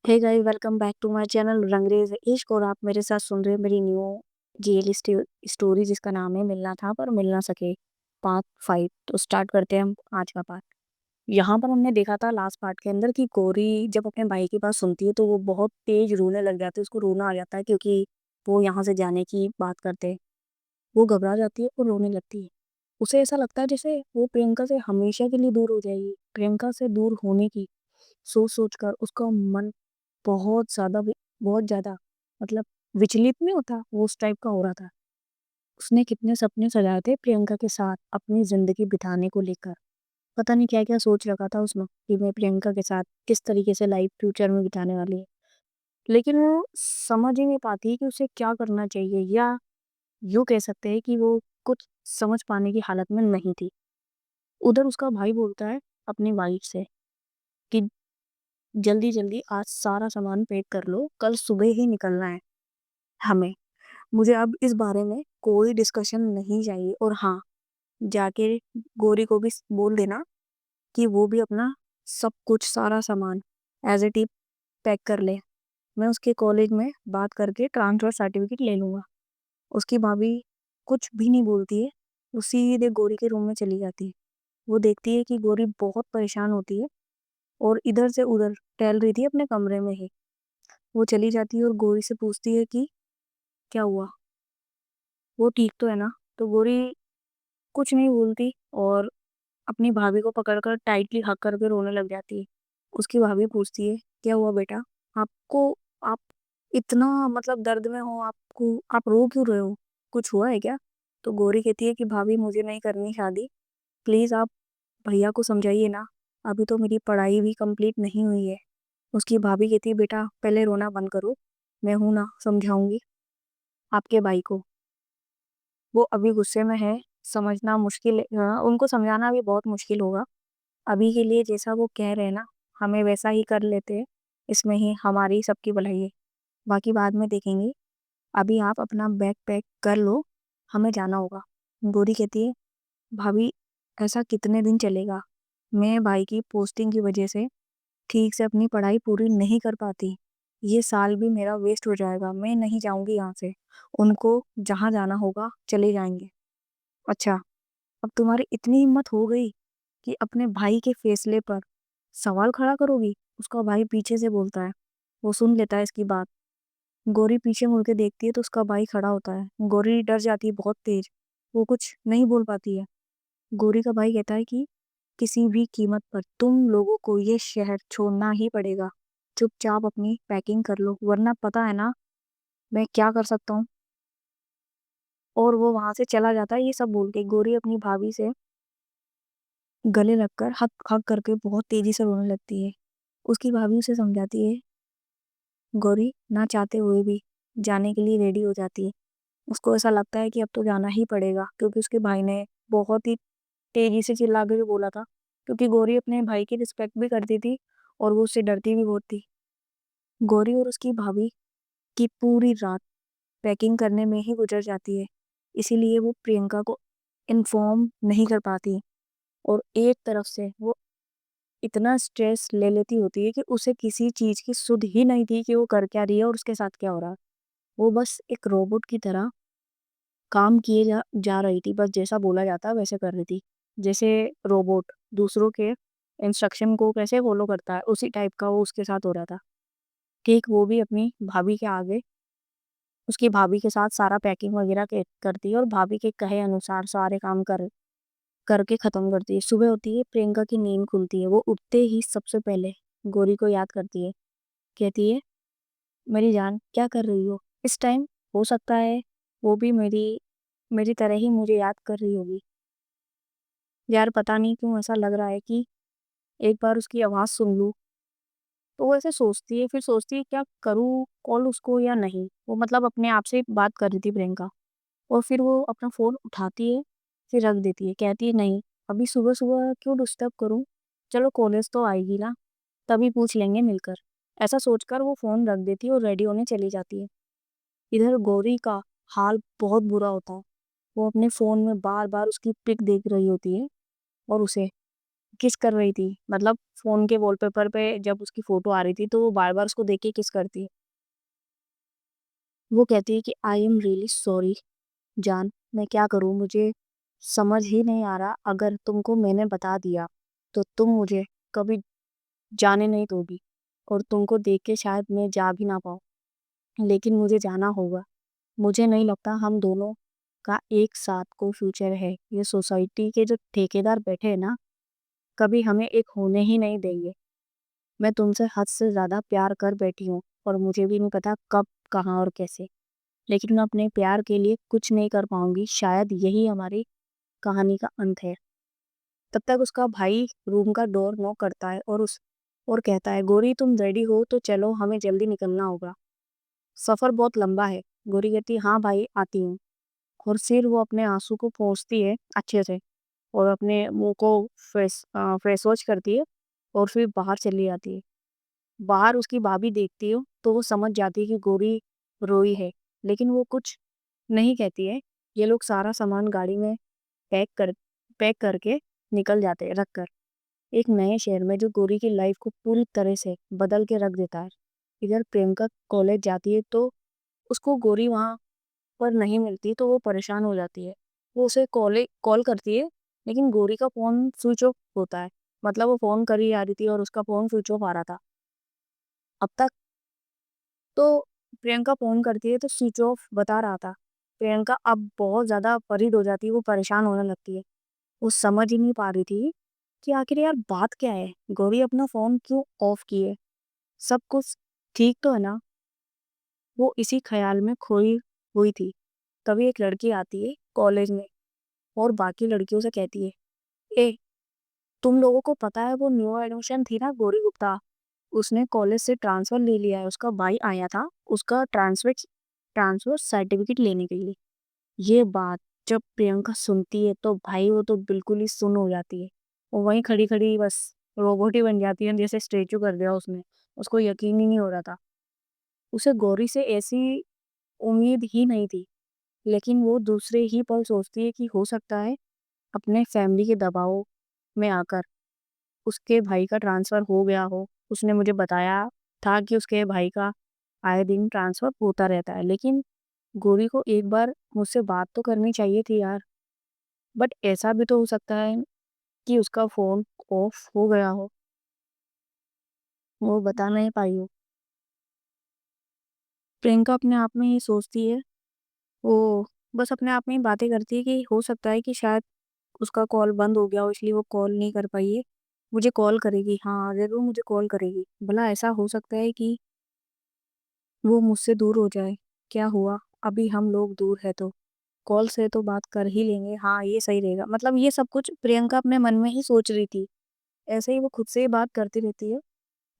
Hey guys, welcome back to my channel Rangrez Ishq. और आप मेरे साथ सुन रहे हैं मेरी न्यू जेल स्टोरी जिसका नाम है मिलना था पर मिल ना सके, पार्ट 5। तो स्टार्ट करते हैं हम आज का पार्ट। यहाँ पर हमने देखा था लास्ट पार्ट के अंदर कि गौरी जब अपने भाई की बात सुनती है तो वो बहुत तेज रोने लग जाती है। उसको रोना आ जाता है क्योंकि वो यहाँ से जाने की बात करते हैं। वो घबरा जाती है और रोने लगती है। उसे ऐसा लगता है जैसे वो प्रियंका से हमेशा के लिए दूर हो जाएगी। प्रियंका से दूर होने की सोच सोच कर उसका मन बहुत ज़्यादा बहुत ज़्यादा मतलब विचलित नहीं होता, वो उस टाइप का हो रहा था। उसने कितने सपने सजाए थे प्रियंका के साथ अपनी ज़िंदगी बिताने को लेकर। पता नहीं क्या-क्या सोच रखा था उसने कि मैं प्रियंका के साथ किस तरीके से लाइफ फ्यूचर में बिताने वाली है। लेकिन वो समझ ही नहीं पाती कि उसे क्या करना चाहिए, या यूँ कह सकते हैं कि वो कुछ समझ पाने की हालत में नहीं थी। उधर उसका भाई बोलता है अपनी वाइफ से कि जल्दी-जल्दी आज सारा सामान पैक कर लो, कल सुबह ही निकलना है हमें। मुझे अब इस बारे में कोई डिस्कशन नहीं चाहिए। और हाँ, जाके गौरी को भी बोल देना कि वो भी अपना सब कुछ सारा सामान एज ए टिप पैक कर ले। मैं उसके कॉलेज में बात करके ट्रांसफर सर्टिफिकेट ले लूँगा। उसकी भाभी कुछ भी नहीं बोलती है, वो सीधे गौरी के रूम में चली जाती है। वो देखती है कि गौरी बहुत परेशान होती है और इधर से उधर टहल रही थी अपने कमरे में ही। वो चली जाती है और गौरी से पूछती है कि क्या हुआ, वो ठीक तो है ना? तो गौरी कुछ नहीं बोलती और अपनी भाभी को पकड़कर टाइटली हग करके रोने लग जाती है। उसकी भाभी पूछती है, "क्या हुआ बेटा? आपको आप इतना दर्द में हो, आपको आप रो क्यों रहे हो? कुछ हुआ है क्या?" तो गौरी कहती है कि भाभी मुझे नहीं करनी शादी। प्लीज़ आप भैया को समझाइए ना, अभी तो मेरी पढ़ाई भी कंप्लीट नहीं हुई है। उसकी भाभी कहती है, "बेटा पहले रोना बंद करो, मैं हूँ ना, समझाऊँगी आपके भाई को। वो अभी गुस्से में है, समझना मुश्किल है, उनको समझाना भी बहुत मुश्किल होगा। अभी के लिए जैसा वो कह रहे हैं ना, हमें वैसा ही कर लेते हैं, इसमें ही हमारी सबकी भलाई है, बाकी बाद में देखेंगे। अभी आप अपना बैग पैक कर लो, हमें जाना होगा।" गौरी कहती है, "भाभी ऐसा कितने दिन चलेगा? मैं भाई की पोस्टिंग की वजह से ठीक से अपनी पढ़ाई पूरी नहीं कर पाती। ये साल भी मेरा वेस्ट हो जाएगा, मैं नहीं जाऊँगी यहाँ से। उनको जहाँ जाना होगा चले जाएँगे।" "अच्छा, अब तुम्हारी इतनी हिम्मत हो गई कि अपने भाई के फैसले पर सवाल खड़ा करोगी?" उसका भाई पीछे से बोलता है। वो सुन लेता है इसकी बात। गौरी पीछे मुड़ के देखती है तो उसका भाई खड़ा होता है। गौरी डर जाती है बहुत तेज। वो कुछ नहीं बोल पाती है। गौरी का भाई कहता है कि किसी भी कीमत पर तुम लोगों को ये शहर छोड़ना ही पड़ेगा। चुपचाप अपनी पैकिंग कर लो, वरना पता है ना मैं क्या कर सकता हूँ। और वो वहां से चला जाता है ये सब बोल के। गौरी अपनी भाभी से गले लगकर हक हक करके बहुत तेजी से रोने लगती है। उसकी भाभी उसे समझाती है। गौरी ना चाहते हुए भी जाने के लिए रेडी हो जाती है। उसको ऐसा लगता है कि अब तो जाना ही पड़ेगा क्योंकि उसके भाई ने बहुत ही तेजी से चिल्ला के बोला था। क्योंकि गौरी अपने भाई की रिस्पेक्ट भी करती थी और वो उससे डरती भी बहुत थी। गौरी और उसकी भाभी की पूरी रात पैकिंग करने में ही गुजर जाती है। इसीलिए वो प्रियंका को इन्फॉर्म नहीं कर पाती। और एक तरफ से वो इतना स्ट्रेस ले लेती होती है कि उसे किसी चीज़ की सुध ही नहीं थी कि वो कर क्या रही है और उसके साथ क्या हो रहा है। वो बस एक रोबोट की तरह काम किए जा रही थी, बस जैसा बोला जाता वैसे कर रही थी। जैसे रोबोट दूसरों के इंस्ट्रक्शन को कैसे फॉलो करता है, उसी टाइप का वो उसके साथ हो रहा था। ठीक वो भी अपनी भाभी के आगे उसकी भाभी के साथ सारा पैकिंग वगैरह करती है और भाभी के कहे अनुसार सारे काम करके ख़त्म करती है। सुबह होती है, प्रियंका की नींद खुलती है। वो उठते ही सबसे पहले गौरी को याद करती है। कहती है, "मेरी जान क्या कर रही हो इस टाइम? हो सकता है वो भी मेरी मेरी तरह ही मुझे याद कर रही होगी। यार पता नहीं क्यों ऐसा लग रहा है कि एक बार उसकी आवाज़ सुन लूँ।" तो वो ऐसे सोचती है, फिर सोचती है क्या करूँ कॉल उसको या नहीं। वो अपने आप से बात कर रही थी प्रियंका। और फिर वो अपना फ़ोन उठाती है, फिर रख देती है। कहती है, "नहीं, अभी सुबह-सुबह क्यों डिस्टर्ब करूँ? चलो कॉलेज तो आएगी ना, तभी पूछ लेंगे मिलकर।" ऐसा सोचकर वो फ़ोन रख देती है और रेडी होने चली जाती है। इधर गौरी का हाल बहुत बुरा होता है। वो अपने फ़ोन में बार-बार उसकी पिक देख रही होती है और उसे किस कर रही थी, मतलब फ़ोन के वॉलपेपर पे जब उसकी फ़ोटो आ रही थी, तो वो बार-बार उसको देख के किस करती है। वो कहती है कि आई एम रियली सॉरी जान, मैं क्या करूँ, मुझे समझ ही नहीं आ रहा, अगर तुमको मैंने बता दिया, तो तुम मुझे कभी जाने नहीं दोगी और तुमको देख के शायद मैं जा भी ना पाऊँ। लेकिन मुझे जाना होगा। मुझे नहीं लगता हम दोनों का एक साथ को फ्यूचर है। ये सोसाइटी के जो ठेकेदार बैठे हैं ना, कभी हमें एक होने ही नहीं देंगे। मैं तुमसे हद से ज़्यादा प्यार कर बैठी हूँ और मुझे भी नहीं पता कब, कहाँ और कैसे। लेकिन मैं अपने प्यार के लिए कुछ नहीं कर पाऊँगी, शायद यही हमारी कहानी का अंत है। तब तक उसका भाई रूम का डोर नॉक करता है और कहता है, "गोरी तुम रेडी हो तो चलो, हमें जल्दी निकलना होगा। सफ़र बहुत लंबा है।" गोरी कहती है, "हाँ भाई, आती हूँ।" और फिर वो अपने आँसू को पोंछती है अच्छे से और अपने मुँह को फेस वॉश करती है और फिर बाहर चली जाती है। बाहर उसकी भाभी देखती है तो वो समझ जाती है कि गोरी रोई है, लेकिन वो कुछ नहीं कहती है। ये लोग सारा सामान गाड़ी में पैक कर पैक करके निकल जाते हैं, रख कर। एक नए शहर में जो गोरी की लाइफ को पूरी तरह से बदल के रख देता है। इधर प्रियंका कॉलेज जाती है तो उसको गोरी वहाँ पर नहीं मिलती तो वो परेशान हो जाती है। वो उसे कॉल करती है, लेकिन गोरी का फ़ोन स्विच ऑफ होता है। मतलब वो फ़ोन कर ही आ रही थी और उसका फ़ोन स्विच ऑफ आ रहा था। अब तक तो प्रियंका फ़ोन करती है तो स्विच ऑफ बता रहा था। प्रियंका अब बहुत ज़्यादा वरीड हो जाती है, वो परेशान होने लगती है। वो समझ ही नहीं पा रही थी कि आखिर यार बात क्या है? गौरी अपना फ़ोन क्यों ऑफ किए? सब कुछ ठीक तो है ना? वो इसी ख़्याल में खोई हुई थी। तभी एक लड़की आती है कॉलेज में और बाकी लड़कियों से कहती है, "ए, तुम लोगों को पता है वो न्यू एडमिशन थी ना गौरी गुप्ता, उसने कॉलेज से ट्रांसफ़र ले लिया है। उसका भाई आया था, उसका ट्रांसफ़र सर्टिफ़िकेट लेने के लिए।" ये बात जब प्रियंका सुनती है तो भाई वो तो बिल्कुल ही सुन्न हो जाती है। वो वहीं खड़ी-खड़ी बस रोबोट ही बन जाती है, जैसे स्टैच्यू कर दिया उसने। उसको यकीन ही नहीं हो रहा था। उसे गौरी से ऐसी उम्मीद ही नहीं थी। लेकिन वो दूसरे ही पल सोचती है कि हो सकता है अपने फैमिली के दबाव में आकर उसके भाई का ट्रांसफ़र हो गया हो। उसने मुझे बताया था कि उसके भाई का आए दिन ट्रांसफ़र होता रहता है। लेकिन गौरी को एक बार मुझसे बात तो करनी चाहिए थी यार। बट ऐसा भी तो हो सकता है कि उसका फ़ोन ऑफ हो गया हो, वो बता नहीं पाई हो। प्रियंका अपने आप में ये सोचती है, वो बस अपने आप में ही बातें करती है कि हो सकता है कि शायद उसका कॉल बंद हो गया हो इसलिए वो कॉल नहीं कर पाई है। मुझे कॉल करेगी, हाँ, ज़रूर मुझे कॉल करेगी। भला ऐसा हो सकता है कि वो मुझसे दूर हो जाए। क्या हुआ? अभी हम लोग दूर है तो कॉल से तो बात कर ही लेंगे। हाँ, ये सही रहेगा। मतलब ये सब कुछ प्रियंका अपने मन में ही सोच रही थी। ऐसे ही वो खुद से ही बात करती रहती है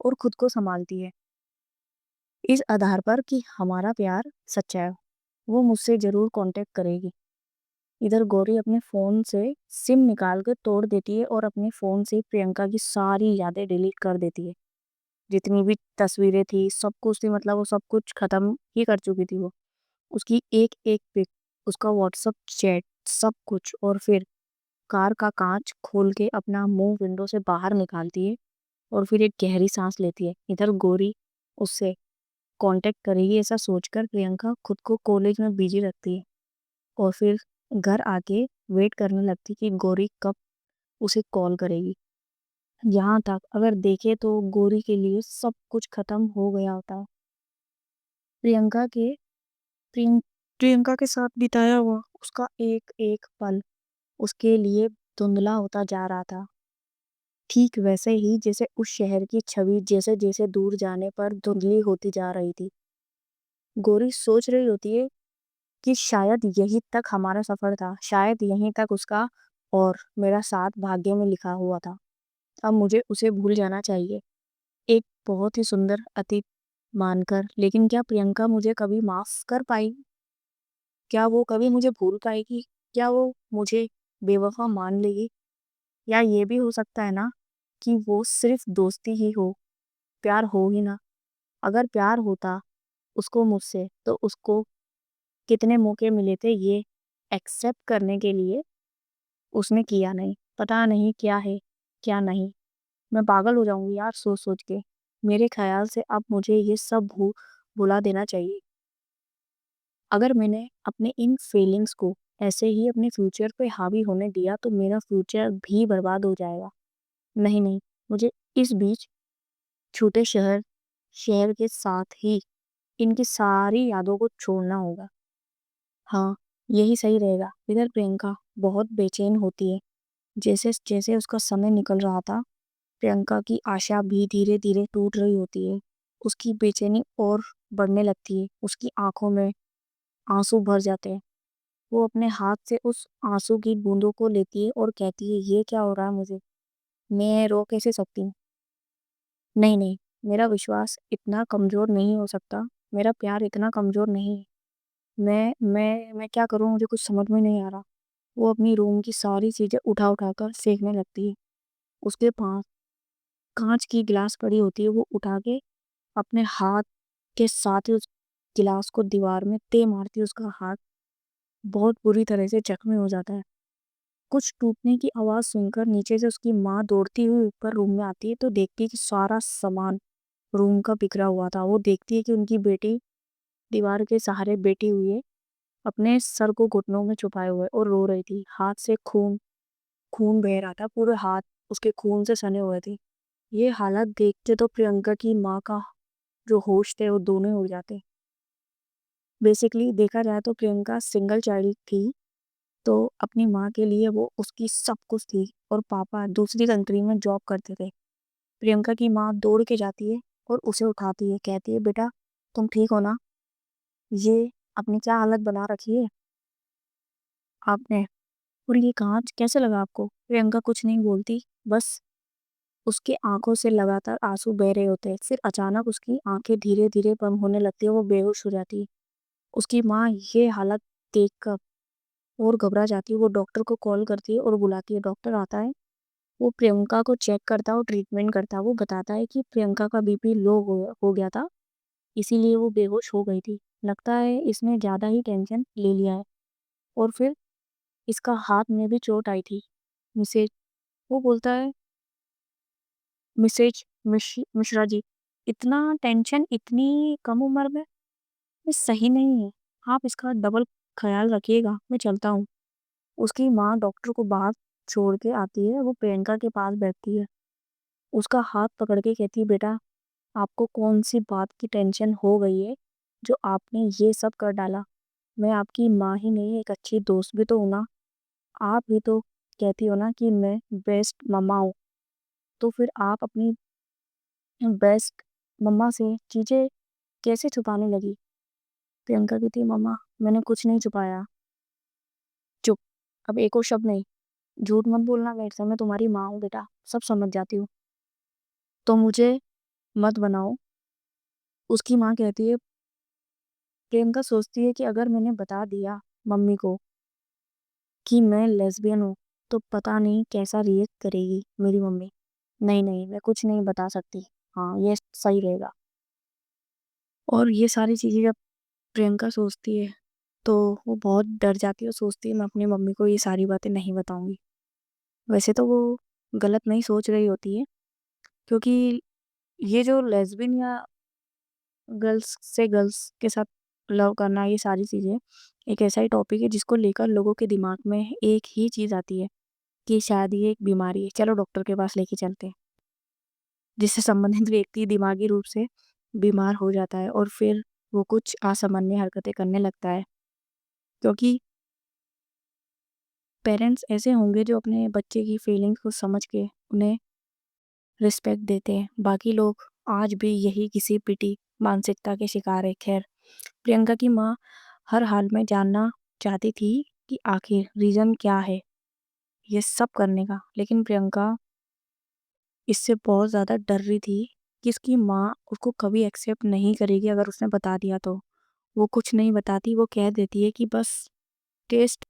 और खुद को सँभालती है। इस आधार पर कि हमारा प्यार सच्चा है, वो मुझसे ज़रूर कॉन्टैक्ट करेगी। इधर गौरी अपने फ़ोन से सिम निकाल के तोड़ देती है और अपने फ़ोन से प्रियंका की सारी यादें डिलीट कर देती है। जितनी भी तस्वीरें थी, सब कुछ थी, मतलब वो सब कुछ ख़त्म ही कर चुकी थी वो। उसकी एक-एक पिक, उसका व्हाट्सएप चैट, सब कुछ, और फिर कार का काँच खोल के अपना मुँह विंडो से बाहर निकालती है और फिर एक गहरी साँस लेती है। इधर गौरी उससे कॉन्टैक्ट करेगी ऐसा सोचकर प्रियंका खुद को कॉलेज में बिज़ी रखती है और फिर घर आके वेट करने लगती कि गौरी कब उसे कॉल करेगी। यहाँ तक अगर देखें तो गौरी के लिए सब कुछ खत्म हो गया होता। प्रियंका के प्रियं प्रियंका के साथ बिताया हुआ उसका एक-एक पल उसके लिए धुंधला होता जा रहा था। ठीक वैसे ही जैसे उस शहर की छवि जैसे-जैसे दूर जाने पर धुंधली होती जा रही थी। गौरी सोच रही होती है कि शायद यहीं तक हमारा सफ़र था, शायद यहीं तक उसका और मेरा साथ भाग्य में लिखा हुआ था। अब मुझे उसे भूल जाना चाहिए, एक बहुत ही सुंदर अतीत मानकर। लेकिन क्या प्रियंका मुझे कभी माफ़ कर पाएगी? क्या वो कभी मुझे भूल पाएगी? क्या वो मुझे बेवफ़ा मान लेगी? या ये भी हो सकता है ना कि वो सिर्फ़ दोस्ती ही हो, प्यार हो ही ना? अगर प्यार होता उसको मुझसे, तो उसको कितने मौके मिले थे ये एक्सेप्ट करने के लिए, उसने किया नहीं। पता नहीं क्या है क्या नहीं। मैं पागल हो जाऊँगी यार सोच-सोच के। मेरे ख़्याल से अब मुझे ये सब भुला देना चाहिए। अगर मैंने अपने इन फीलिंग्स को ऐसे ही अपने फ्यूचर पे हावी होने दिया तो मेरा फ्यूचर भी बर्बाद हो जाएगा। नहीं, नहीं, मुझे इस बीच छोटे शहर के साथ ही इनकी सारी यादों को छोड़ना होगा। हाँ, यही सही रहेगा। इधर प्रियंका बहुत बेचैन होती है। जैसे-जैसे उसका समय निकल रहा था, प्रियंका की आशा भी धीरे-धीरे टूट रही होती है। उसकी बेचैनी और बढ़ने लगती है। उसकी आँखों में आँसू भर जाते हैं। वो अपने हाथ से उस आँसू की बूंदों को लेती है और कहती है, "ये क्या हो रहा है मुझे? मैं रो कैसे सकती हूँ?" नहीं, नहीं, मेरा विश्वास इतना कमज़ोर नहीं हो सकता। मेरा प्यार इतना कमज़ोर नहीं है। मैं क्या करूँ मुझे कुछ समझ में नहीं आ रहा। वो अपनी रूम की सारी चीज़ें उठा-उठा कर फेंकने लगती है। उसके पास काँच की गिलास पड़ी होती है, वो उठा के अपने हाथ के साथ ही उस गिलास को दीवार में दे मारती है, उसका हाथ बहुत बुरी तरह से ज़ख्मी हो जाता है। कुछ टूटने की आवाज़ सुनकर नीचे से उसकी माँ दौड़ती हुई ऊपर रूम में आती है, तो देखती है कि सारा सामान रूम का बिखरा हुआ था। वो देखती है कि उनकी बेटी दीवार के सहारे बैठी हुई है, अपने सर को घुटनों में छुपाए हुए और रो रही थी। हाथ से खून बह रहा था, पूरे हाथ उसके खून से सने हुए थे। ये हालत देखते तो प्रियंका की माँ का जो होश थे वो दोनों ही उड़ जाते। बेसिकली देखा जाए तो प्रियंका सिंगल चाइल्ड थी, तो अपनी माँ के लिए वो उसकी सब कुछ थी और पापा दूसरी कंट्री में जॉब करते थे। प्रियंका की माँ दौड़ के जाती है और उसे उठाती है, कहती है, "बेटा, तुम ठीक हो ना? ये अपनी क्या हालत बना रखी है आपने? और ये काँच कैसे लगा आपको?" प्रियंका कुछ नहीं बोलती, बस उसकी आँखों से लगातार आँसू बह रहे होते हैं। फिर अचानक उसकी आँखें धीरे-धीरे बंद होने लगती है, वो बेहोश हो जाती है। उसकी माँ ये हालत देखकर और घबरा जाती है, वो डॉक्टर को कॉल करती है और बुलाती है। डॉक्टर आता है, वो प्रियंका को चेक करता है और ट्रीटमेंट करता है। वो बताता है कि प्रियंका का बीपी लो हो गया था, इसीलिए वो बेहोश हो गई थी। लगता है इसने ज़्यादा ही टेंशन ले लिया है और फिर इसका हाथ में भी चोट आई थी। मिसेज वो बोलता है, मिश्रा जी, इतना टेंशन इतनी कम उम्र में ये सही नहीं है। आप इसका डबल ख़्याल रखिएगा, मैं चलता हूँ। उसकी माँ डॉक्टर को बाहर छोड़ के आती है, वो प्रियंका के पास बैठती है। उसका हाथ पकड़ के कहती है, "बेटा, आपको कौन-सी बात की टेंशन हो गई है, जो आपने ये सब कर डाला? मैं आपकी माँ ही नहीं, एक अच्छी दोस्त भी तो हूँ ना। आप भी तो कहती हो ना कि मैं बेस्ट मम्मा हूँ, तो फिर आप अपनी बेस्ट मम्मा से चीज़ें कैसे छुपाने लगी?" प्रियंका कहती है, "मम्मा, मैंने कुछ नहीं छुपाया।" "चुप, अब एक और शब्द नहीं। झूठ मत बोलना मेरे से, मैं तुम्हारी माँ हूँ बेटा, सब समझ जाती हूँ। तो मुझे मत बनाओ।" उसकी माँ कहती है, प्रियंका सोचती है कि अगर मैंने बता दिया मम्मी को कि मैं लेस्बियन हूँ, तो पता नहीं कैसा रिएक्ट करेगी मेरी मम्मी। नहीं, नहीं, मैं कुछ नहीं बता सकती। हाँ, ये सही रहेगा। और ये सारी चीज़ें जब प्रियंका सोचती है, तो वो बहुत डर जाती है और सोचती है मैं अपनी मम्मी को ये सारी बातें नहीं बताऊँगी। वैसे तो वो गलत नहीं सोच रही होती है, क्योंकि ये जो लेस्बियन या गर्ल्स के साथ लव करना ये सारी चीज़ें एक ऐसा ही टॉपिक है जिसको लेकर लोगों के दिमाग में एक ही चीज़ आती है कि शायद ये एक बीमारी है, चलो डॉक्टर के पास लेके चलते हैं। जिससे संबंधित व्यक्ति दिमागी रूप से बीमार हो जाता है और फिर वो कुछ असामान्य हरकतें करने लगता है। क्योंकि पेरेंट्स ऐसे होंगे जो अपने बच्चे की फीलिंग्स को समझ के उन्हें रिस्पेक्ट देते हैं। बाकी लोग आज भी यही घिसी-पिटी मानसिकता के शिकार है। खैर, प्रियंका की माँ हर हाल में जानना चाहती थी कि आखिर रीज़न क्या है ये सब करने का। लेकिन प्रियंका इससे बहुत ज़्यादा डर रही थी कि उसकी माँ उसको कभी एक्सेप्ट नहीं करेगी अगर उसने बता दिया तो। वो कुछ नहीं बताती, वो कह देती है कि बस टेस्ट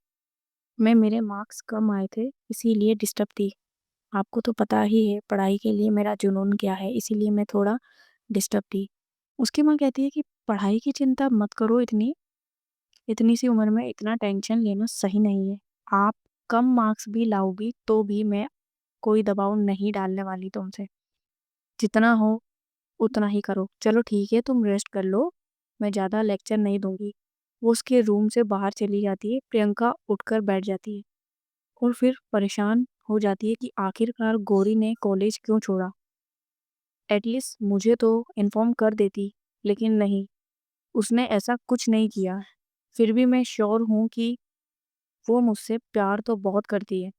में मेरे मार्क्स कम आए थे, इसीलिए डिस्टर्ब थी। आपको तो पता ही है पढ़ाई के लिए मेरा जुनून क्या है, इसीलिए मैं थोड़ा डिस्टर्ब थी। उसकी माँ कहती है कि पढ़ाई की चिंता मत करो इतनी सी उम्र में इतना टेंशन लेना सही नहीं है। आप कम मार्क्स भी लाओगी तो भी मैं कोई दबाव नहीं डालने वाली तुमसे। जितना हो उतना ही करो। चलो ठीक है, तुम रेस्ट कर लो, मैं ज़्यादा लेक्चर नहीं दूँगी। वो उसके रूम से बाहर चली जाती है, प्रियंका उठकर बैठ जाती है और फिर परेशान हो जाती है कि आखिरकार गौरी ने कॉलेज क्यों छोड़ा? एटलीस्ट मुझे तो इन्फॉर्म कर देती, लेकिन नहीं, उसने ऐसा कुछ नहीं किया। फिर भी मैं श्योर हूँ कि वो मुझसे प्यार तो बहुत करती है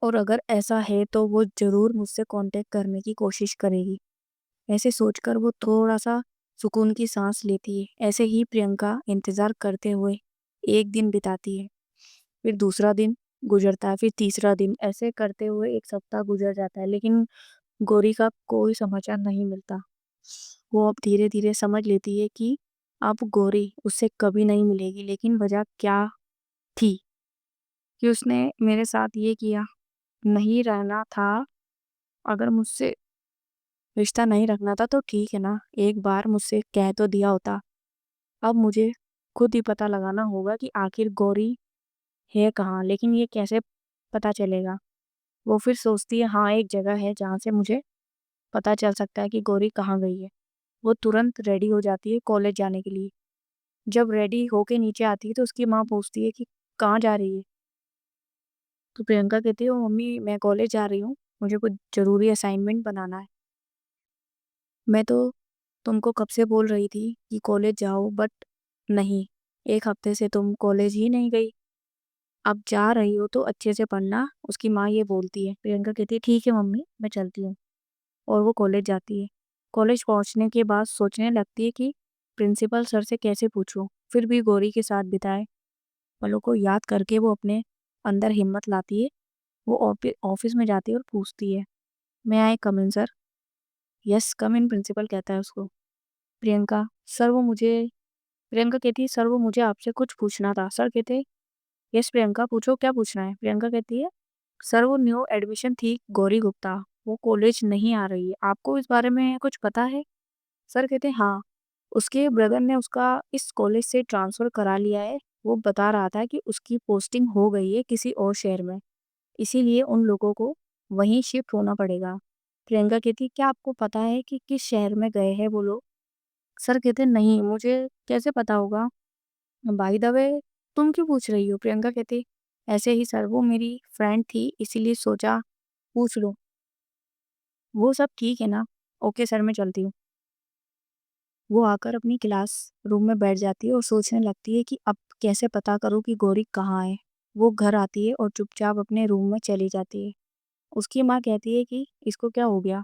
और अगर ऐसा है तो वो ज़रूर मुझसे कॉन्टैक्ट करने की कोशिश करेगी। ऐसे सोचकर वो थोड़ा-सा सुकून की साँस लेती है। ऐसे ही प्रियंका इंतज़ार करते हुए एक दिन बिताती है, फिर दूसरा दिन गुज़रता है, फिर तीसरा दिन, ऐसे करते हुए 1 सप्ताह गुज़र जाता है, लेकिन गौरी का कोई समाचार नहीं मिलता। वो अब धीरे-धीरे समझ लेती है कि अब गौरी उससे कभी नहीं मिलेगी, लेकिन वजह क्या थी कि उसने मेरे साथ ये किया? नहीं रहना था, अगर मुझसे रिश्ता नहीं रखना था तो ठीक है ना, एक बार मुझसे कह तो दिया होता। अब मुझे खुद ही पता लगाना होगा कि आखिर गौरी है कहाँ, लेकिन ये कैसे पता चलेगा? वो फिर सोचती है हाँ, एक जगह है जहाँ से मुझे पता चल सकता है कि गौरी कहाँ गई है। वो तुरंत रेडी हो जाती है कॉलेज जाने के लिए। जब रेडी होके नीचे आती है तो उसकी माँ पूछती है कि कहाँ जा रही है? तो प्रियंका कहती है, "ओ मम्मी, मैं कॉलेज जा रही हूँ, मुझे कुछ ज़रूरी असाइनमेंट बनाना है।" मैं तो तुमको कब से बोल रही थी कि कॉलेज जाओ, बट नहीं, 1 हफ्ते से तुम कॉलेज ही नहीं गई। अब जा रही हो तो अच्छे से पढ़ना, उसकी माँ ये बोलती है। प्रियंका कहती है, "ठीक है मम्मी, मैं चलती हूँ।" और वो कॉलेज जाती है। कॉलेज पहुँचने के बाद सोचने लगती है कि प्रिंसिपल सर से कैसे पूछूँ? फिर भी गौरी के साथ बिताए पलों को याद करके वो अपने अंदर हिम्मत लाती है। वो ऑफ़िस में जाती है और पूछती है, "मे आई कम इन सर?" "यस, कम इन" प्रिंसिपल कहता है उसको। प्रियंका, "सर वो मुझे" प्रियंका कहती है, "सर वो मुझे आपसे कुछ पूछना था।" सर कहते हैं, "यस प्रियंका, पूछो क्या पूछना है?" प्रियंका कहती है, "सर वो न्यू एडमिशन थी गौरी गुप्ता, वो कॉलेज नहीं आ रही है। आपको इस बारे में कुछ पता है?" सर कहते हैं, "हाँ, उसके ब्रदर ने उसका इस कॉलेज से ट्रांसफ़र करा लिया है। वो बता रहा था कि उसकी पोस्टिंग हो गई है किसी और शहर में। इसीलिए उन लोगों को वहीं शिफ्ट होना पड़ेगा।" प्रियंका कहती है, "क्या आपको पता है कि किस शहर में गए हैं वो लोग?" सर कहते हैं, "नहीं, मुझे कैसे पता होगा? बाय द वे तुम क्यों पूछ रही हो?" प्रियंका कहती, "ऐसे ही सर, वो मेरी फ्रेंड थी इसीलिए सोचा पूछ लूँ। वो सब ठीक है ना? ओके सर, मैं चलती हूँ।" वो आकर अपनी क्लास रूम में बैठ जाती है और सोचने लगती है कि अब कैसे पता करूँ कि गौरी कहाँ है। वो घर आती है और चुपचाप अपने रूम में चली जाती है। उसकी माँ कहती है कि इसको क्या हो गया?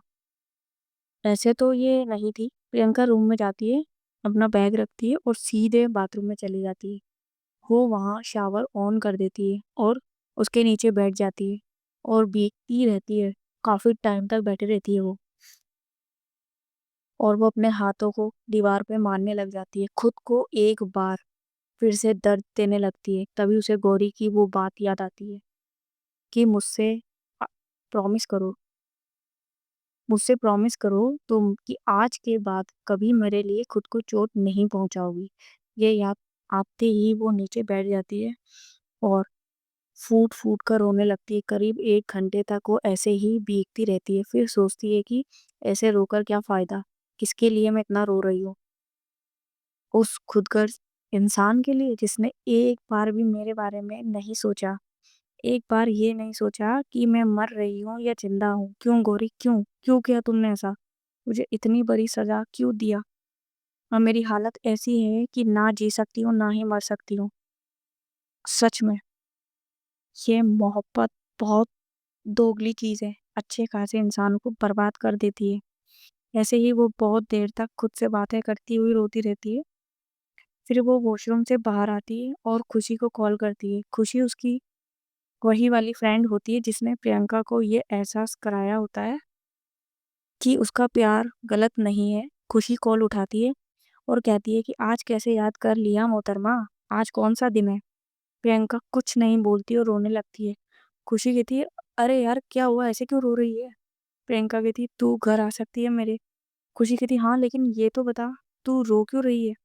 ऐसे तो ये नहीं थी। प्रियंका रूम में जाती है, अपना बैग रखती है और सीधे बाथरूम में चली जाती है। वो वहाँ शावर ऑन कर देती है और उसके नीचे बैठ जाती है और भीगती रहती है। काफ़ी टाइम तक बैठी रहती है वो और वो अपने हाथों को दीवार पे मारने लग जाती है। खुद को एक बार फिर से दर्द देने लगती है। तभी उसे गौरी की वो बात याद आती है कि अ, प्रॉमिस करो मुझसे प्रॉमिस करो तुम कि आज के बाद कभी मेरे लिए खुद को चोट नहीं पहुँचाओगी। ये याद आते ही वो नीचे बैठ जाती है और फूट-फूट कर रोने लगती है। करीब 1 घंटे तक वो ऐसे ही भीगती रहती है। फिर सोचती है कि ऐसे रोकर क्या फ़ायदा? किसके लिए मैं इतना रो रही हूँ? उस खुदगर्ज़ इंसान के लिए जिसने एक बार भी मेरे बारे में नहीं सोचा। एक बार ये नहीं सोचा कि मैं मर रही हूँ या ज़िंदा हूँ। क्यों गौरी क्यों? क्यों किया तुमने ऐसा? मुझे इतनी बड़ी सज़ा क्यों दिया? और मेरी हालत ऐसी है कि ना जी सकती हूँ, ना ही मर सकती हूँ। सच में, ये मोहब्बत बहुत दोगली चीज़ है। अच्छे खासे इंसान को बर्बाद कर देती है। ऐसे ही वो बहुत देर तक खुद से बातें करती हुई रोती रहती है। फिर वो वॉशरूम से बाहर आती है और खुशी को कॉल करती है। खुशी उसकी वही वाली फ्रेंड होती है जिसने प्रियंका को ये एहसास कराया होता है कि उसका प्यार गलत नहीं है। खुशी कॉल उठाती है और कहती है कि आज कैसे याद कर लिया मोहतरमा? आज कौन-सा दिन है? प्रियंका कुछ नहीं बोलती और रोने लगती है। खुशी कहती है, "अरे यार क्या हुआ? ऐसे क्यों रो रही है?" प्रियंका कहती है, "तू घर आ सकती है मेरे?" खुशी कहती है, "हाँ, लेकिन ये तो बता तू रो क्यों रही है?"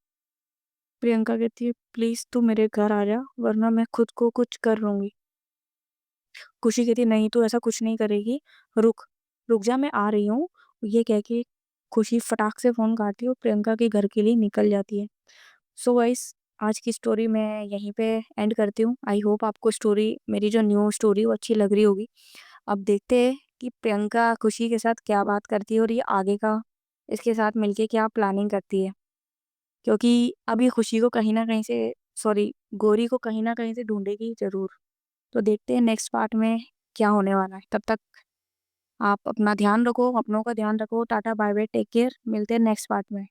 प्रियंका कहती है, "प्लीज़ तू मेरे घर आ जा वरना मैं खुद को कुछ कर लूँगी।" खुशी कहती नहीं तू ऐसा कुछ नहीं करेगी, रुक, रुक जा मैं आ रही हूँ। ये कह के खुशी फटाक से फ़ोन काटती है और प्रियंका के घर के लिए निकल जाती है। सो गाइस, आज की स्टोरी मैं यहीं पे एंड करती हूँ। आई होप आपको स्टोरी, मेरी जो न्यू स्टोरी वो अच्छी लग रही होगी। अब देखते हैं कि प्रियंका खुशी के साथ क्या बात करती है और ये आगे का इसके साथ मिलके क्या प्लानिंग करती है। क्योंकि अभी खुशी को कहीं न कहीं से, सॉरी, गौरी को कहीं न कहीं से ढूँढेगी ज़रूर। तो देखते हैं नेक्स्ट पार्ट में क्या होने वाला है। तब तक आप अपना ध्यान रखो, अपनों का ध्यान रखो। Tata, bye bye, take care. मिलते हैं नेक्स्ट पार्ट में।